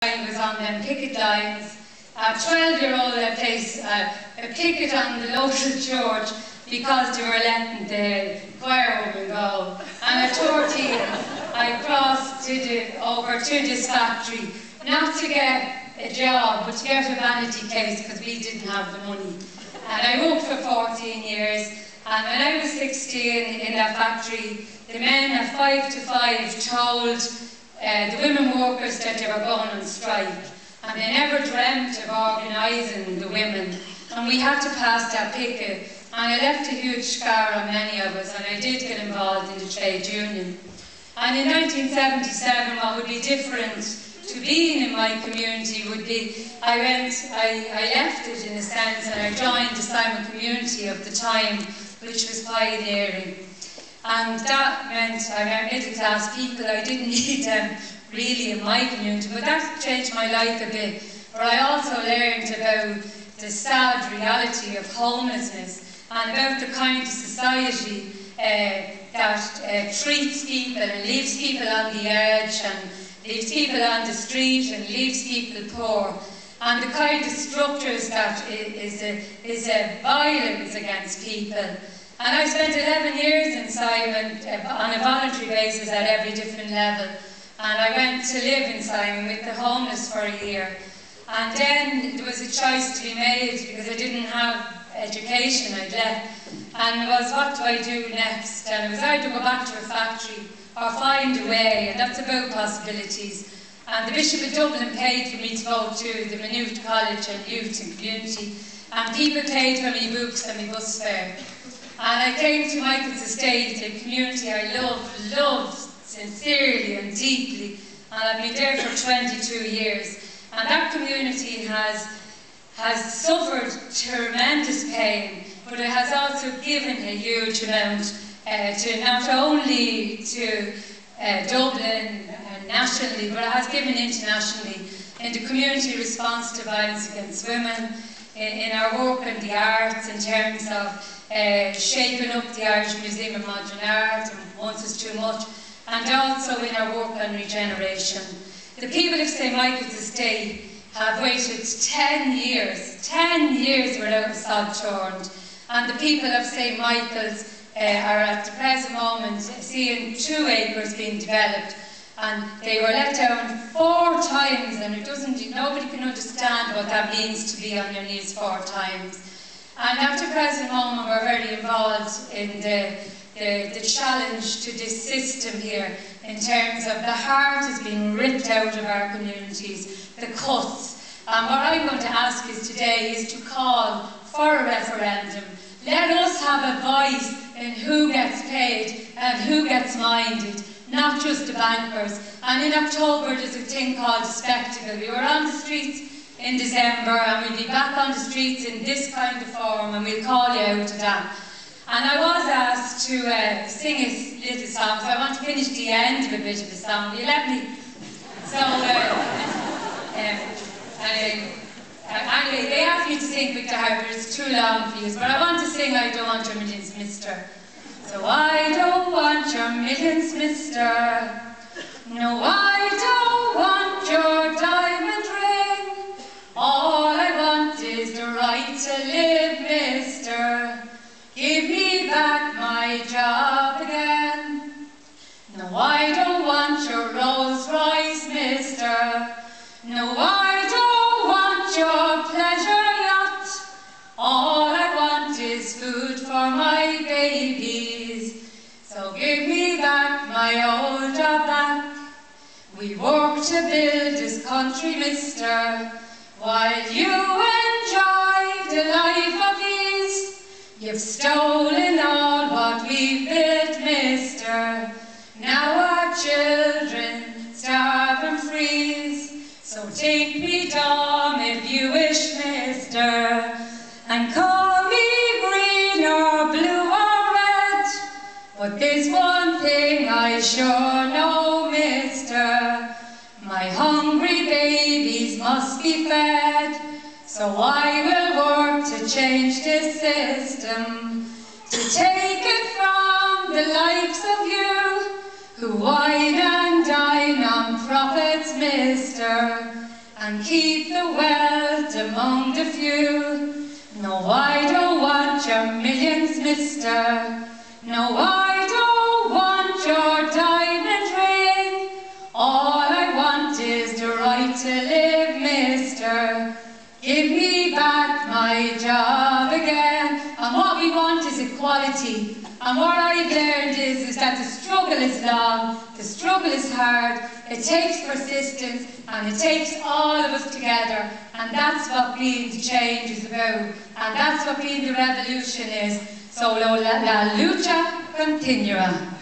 I was on them picket lines. At 12-year-old, I placed a picket on the local church because they were letting the choir woman go. And at 14, I crossed over to this factory, not to get a job, but to get a vanity case because we didn't have the money. And I worked for 14 years. And when I was 16 in that factory, the men at 5 to 5 told the women workers that they were going on strike. And they never dreamt of organising the women. And we had to pass that picket. And it left a huge scar on many of us, and I did get involved in the trade union. And in 1977, what would be different to being in my community would be, I left it in a sense, and I joined the Simon community of the time, which was pioneering. And that meant I met middle class people. I didn't need them really in my community, but that changed my life a bit. But I also learned about the sad reality of homelessness and about the kind of society that treats people and leaves people on the edge and leaves people on the street and leaves people poor, and the kind of structures that is a violence against people. And I spent 11 years in Simon on a voluntary basis at every different level. And I went to live in Simon with the homeless for a year. And then there was a choice to be made because I didn't have education. I'd left. And it was, what do I do next? And it was either go back to a factory or find a way, and that's about possibilities. And the Bishop of Dublin paid for me to go to the Maynooth College and Youth and Community. And people paid for me books and me bus fare. And I came to Michael's Estate, a community I loved sincerely and deeply, and I've been there for 22 years. And that community has suffered tremendous pain, but it has also given a huge amount to not only to Dublin nationally, but it has given internationally in the community response to violence against women, in our work in the arts in terms of shaping up the Irish Museum of Modern Art, and Once Is Too Much, and also in our work on regeneration. The people of St Michael's Estate have waited 10 years without a sod turned, and the people of St Michael's are at the present moment seeing 2 acres being developed, and they were let down 4 times, and nobody can understand what that means to be on your knees 4 times. And at the present moment, we're very involved in the challenge to this system here in terms of the heart is being ripped out of our communities, the cuts. And what I'm going to ask you today is to call for a referendum. Let us have a voice in who gets paid and who gets minded, not just the bankers. And in October, there's a thing called the spectacle. We were on the streets in December, and we'll be back on the streets in this kind of form, and we'll call you out to that. And I was asked to sing a little song, so I want to finish the end of a bit of the song. Will you let me? So, anyway, they asked me to sing Victor Harper, it's too long for you, but I want to sing I Don't Want Your Millions, Mister. So I don't want your millions, mister. No, I don't want your diamond ring. All I want is the right to live, mister. Give me back my job again. No, I don't want your Rolls Royce, mister. No, I don't want your pleasure yacht. All I want is food for my babies. So give me back my old job back. We work to build this country, mister, while you enjoy the life of ease. You've stolen all what we've built, mister. Now our children starve and freeze. So take me dumb if you wish, mister, and call me green or blue or red. But there's one thing I sure know, mister. My hungry babies must be fed. So I will work to change this system, to take it from the likes of you, who wine and dine on profits, mister. and keep the wealth among the few. No, I don't want your millions, mister. No, I don't want your diamond ring. All I want is the right to live, mister. Give me back my job again. And what we want is equality. And what I've learned is that the struggle is long, the struggle is hard, it takes persistence, and it takes all of us together. And that's what being the change is about. And that's what being the revolution is. So la lucha continua.